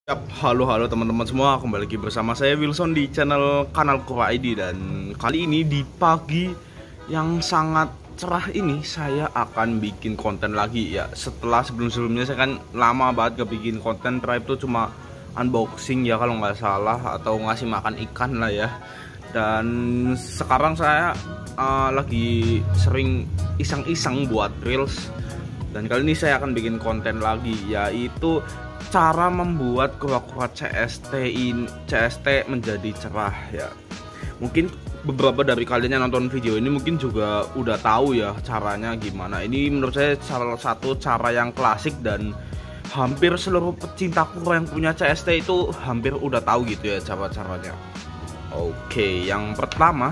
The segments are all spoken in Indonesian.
Yap, halo teman-teman semua, kembali lagi bersama saya Wilson di channel Kanal Kura ID. Dan kali ini di pagi yang sangat cerah ini saya akan bikin konten lagi ya. Setelah sebelum-sebelumnya saya kan lama banget gak bikin konten, terakhir itu cuma unboxing ya kalau nggak salah, atau ngasih makan ikan lah ya. Dan sekarang saya lagi sering iseng-iseng buat reels. Dan kali ini saya akan bikin konten lagi, yaitu cara membuat kura-kura CST menjadi cerah ya. Mungkin beberapa dari kalian yang nonton video ini mungkin juga udah tahu ya caranya gimana. Ini menurut saya salah satu cara yang klasik dan hampir seluruh pecinta kura yang punya CST itu hampir udah tahu gitu ya cara-caranya. Oke, yang pertama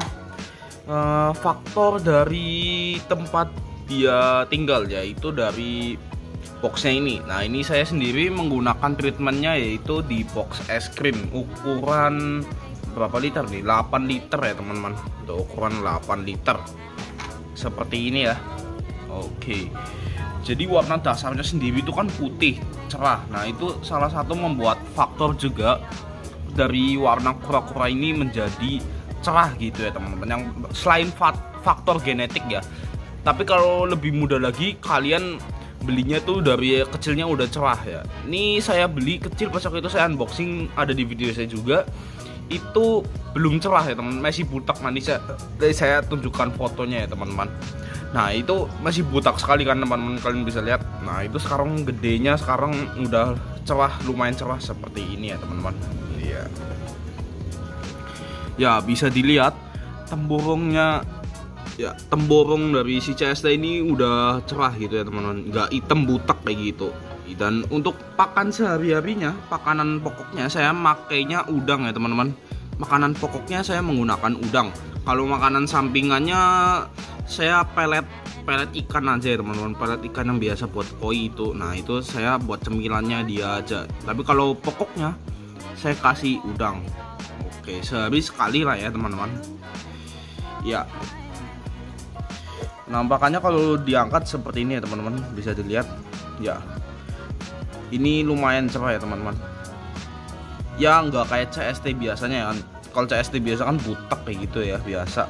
faktor dari tempat dia tinggal, yaitu dari boxnya ini. Nah, ini saya sendiri menggunakan treatmentnya yaitu di box es krim ukuran berapa liter nih? 8 liter ya teman-teman. Untuk ukuran 8 liter seperti ini ya. Oke, jadi warna dasarnya sendiri itu kan putih cerah. Nah, itu salah satu membuat faktor juga dari warna kura-kura ini menjadi cerah gitu ya teman-teman. Yang selain faktor genetik ya, tapi kalau lebih mudah lagi, kalian belinya tuh dari kecilnya udah cerah ya. Ini saya beli kecil, pas waktu itu saya unboxing, ada di video saya juga. Itu belum cerah ya teman, masih butak. Nanti saya tunjukkan fotonya ya teman-teman. Nah, itu masih butak sekali kan teman-teman, kalian bisa lihat. Nah, itu sekarang gedenya sekarang udah cerah, lumayan cerah seperti ini ya teman-teman. Iya. Ya, bisa dilihat temborongnya. Ya, temborong dari si CST ini udah cerah gitu ya teman-teman, nggak hitam butak kayak gitu. Dan untuk pakan sehari-harinya, pakanan pokoknya saya makainya udang ya teman-teman. Makanan pokoknya saya menggunakan udang. Kalau makanan sampingannya saya pelet ikan aja ya teman-teman, pelet ikan yang biasa buat koi itu. Nah, itu saya buat cemilannya dia aja. Tapi kalau pokoknya saya kasih udang. Oke, sehari sekali lah ya teman-teman. Ya. Nampaknya kalau diangkat seperti ini ya teman-teman, bisa dilihat ya. Ini lumayan cerah ya teman-teman. Ya nggak kayak CST biasanya ya. Kalau CST biasa kan butek kayak gitu ya biasa.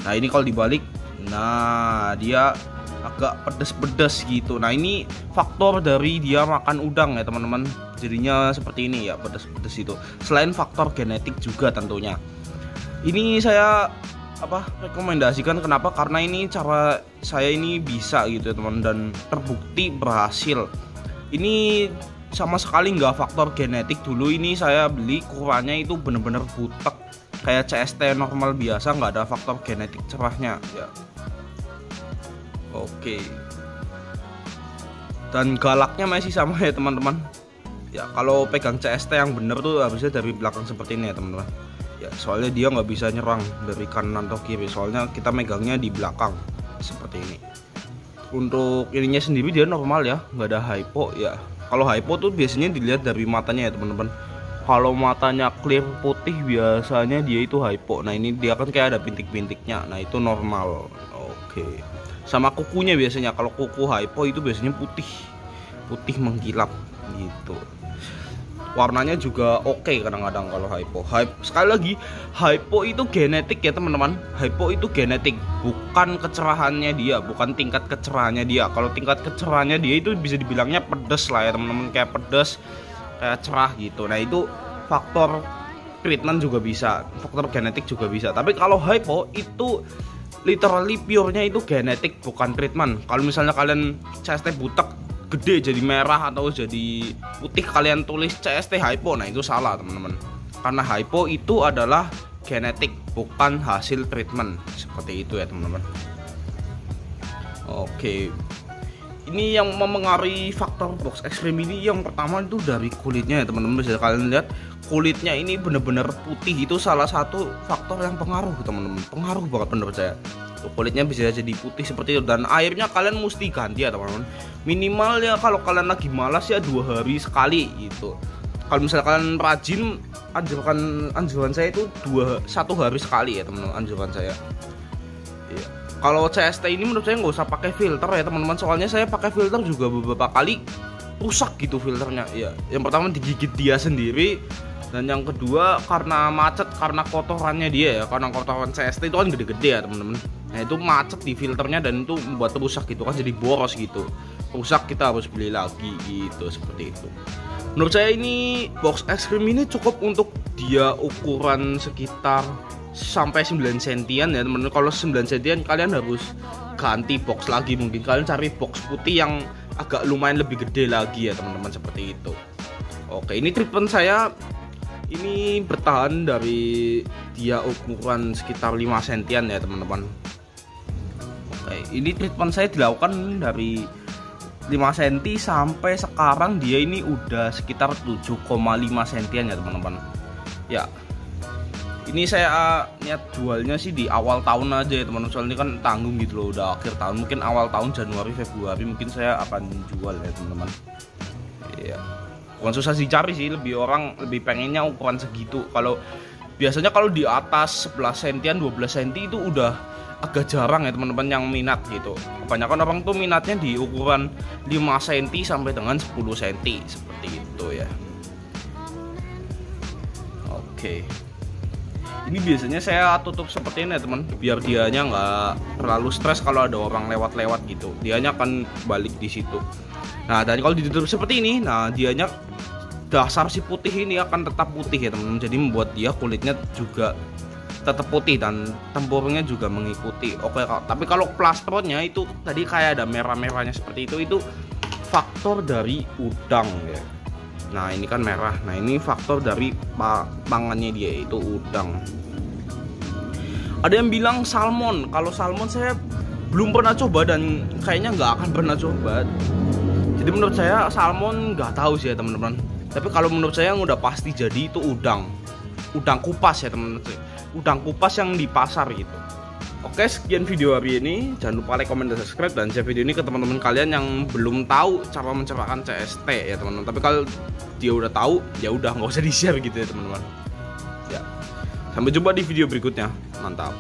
Nah, ini kalau dibalik, nah dia agak pedes-pedes gitu. Nah, ini faktor dari dia makan udang ya teman-teman. Jadinya seperti ini ya, pedes-pedes itu. Selain faktor genetik juga tentunya. Ini saya rekomendasikan, kenapa? Karena ini cara saya ini bisa gitu ya teman, dan terbukti berhasil. Ini sama sekali nggak faktor genetik. Dulu ini saya beli kuranya itu bener-bener butek kayak CST normal biasa, nggak ada faktor genetik cerahnya ya. Oke, dan galaknya masih sama ya teman-teman ya. Kalau pegang CST yang bener tuh harusnya dari belakang seperti ini ya teman-teman ya, soalnya dia nggak bisa nyerang dari kanan atau kiri, soalnya kita megangnya di belakang seperti ini. Untuk ininya sendiri dia normal ya, nggak ada hypo ya. Kalau hypo tuh biasanya dilihat dari matanya ya teman-teman. Kalau matanya clear putih biasanya dia itu hypo. Nah, ini dia kan kayak ada bintik-bintiknya, nah itu normal. Oke, sama kukunya biasanya, kalau kuku hypo itu biasanya putih mengkilap gitu. Warnanya juga oke kadang-kadang kalau hypo. Sekali lagi, hypo itu genetik ya teman-teman. Hypo itu genetik, bukan kecerahannya dia, bukan tingkat kecerahannya dia. Kalau tingkat kecerahannya dia itu bisa dibilangnya pedes lah ya teman-teman, kayak pedes, kayak cerah gitu. Nah, itu faktor treatment juga bisa, faktor genetik juga bisa. Tapi kalau hypo itu literally pure-nya itu genetik, bukan treatment. Kalau misalnya kalian CST butek gede jadi merah atau jadi putih, kalian tulis CST hypo, nah itu salah teman-teman. Karena hypo itu adalah genetik, bukan hasil treatment. Seperti itu ya teman-teman. Oke, ini yang memengaruhi faktor box es krim ini, yang pertama itu dari kulitnya ya teman-teman. Bisa kalian lihat kulitnya ini bener-bener putih, itu salah satu faktor yang pengaruh teman-teman, pengaruh banget menurut saya. Kulitnya bisa jadi putih seperti itu. Dan airnya kalian mesti ganti ya teman-teman, minimal ya kalau kalian lagi malas ya 2 hari sekali gitu. Kalau misalnya kalian rajin, anjuran saya itu 1 hari sekali ya teman-teman, anjuran saya ya. Kalau CST ini menurut saya nggak usah pakai filter ya teman-teman, soalnya saya pakai filter juga beberapa kali rusak gitu filternya ya. Yang pertama digigit dia sendiri, dan yang kedua karena macet, karena kotorannya dia ya, karena kotoran CST itu kan gede-gede ya teman-teman. Nah itu macet di filternya dan itu membuat rusak gitu kan, jadi boros gitu. Rusak, kita harus beli lagi gitu, seperti itu. Menurut saya ini box es krim ini cukup untuk dia ukuran sekitar sampai 9 sentian ya teman-teman. Kalau 9 sentian kalian harus ganti box lagi, mungkin kalian cari box putih yang agak lumayan lebih gede lagi ya teman-teman, seperti itu. Oke, ini treatment saya ini bertahan dari dia ukuran sekitar 5 sentian ya teman-teman. Oke, ini treatment saya dilakukan dari 5 cm sampai sekarang dia ini udah sekitar 7,5 sentian ya teman-teman. Ya, ini saya niat jualnya sih di awal tahun aja ya teman-teman, soalnya kan tanggung gitu loh, udah akhir tahun, mungkin awal tahun Januari Februari mungkin saya akan jual ya teman-teman. Iya, bukan susah dicari sih, orang lebih pengennya ukuran segitu. Kalau biasanya kalau di atas 11 sentian 12 cm itu udah agak jarang ya teman-teman yang minat gitu. Kebanyakan orang tuh minatnya di ukuran 5 cm sampai dengan 10 cm seperti itu ya. Oke, ini biasanya saya tutup seperti ini ya teman, biar dianya nggak terlalu stres kalau ada orang lewat-lewat gitu, dianya akan balik di situ. Nah, dan kalau ditutup seperti ini, nah dianya dasar si putih ini akan tetap putih ya teman-teman, jadi membuat dia kulitnya juga tetap putih dan tempurungnya juga mengikuti. Oke, tapi kalau plastronnya itu tadi kayak ada merah-merahnya seperti itu faktor dari udang ya. Nah ini kan merah, nah ini faktor dari pangannya dia, itu udang. Ada yang bilang salmon. Kalau salmon saya belum pernah coba dan kayaknya nggak akan pernah coba. Jadi menurut saya salmon nggak tahu sih ya teman-teman. Tapi kalau menurut saya yang udah pasti jadi itu udang kupas ya teman-teman, udang kupas yang di pasar gitu. Oke, sekian video hari ini. Jangan lupa like, comment, dan subscribe, dan share video ini ke teman-teman kalian yang belum tahu cara mencerahkan CST ya teman-teman. Tapi kalau dia udah tahu, ya udah nggak usah di share gitu ya teman-teman. Ya, sampai jumpa di video berikutnya. Mantap.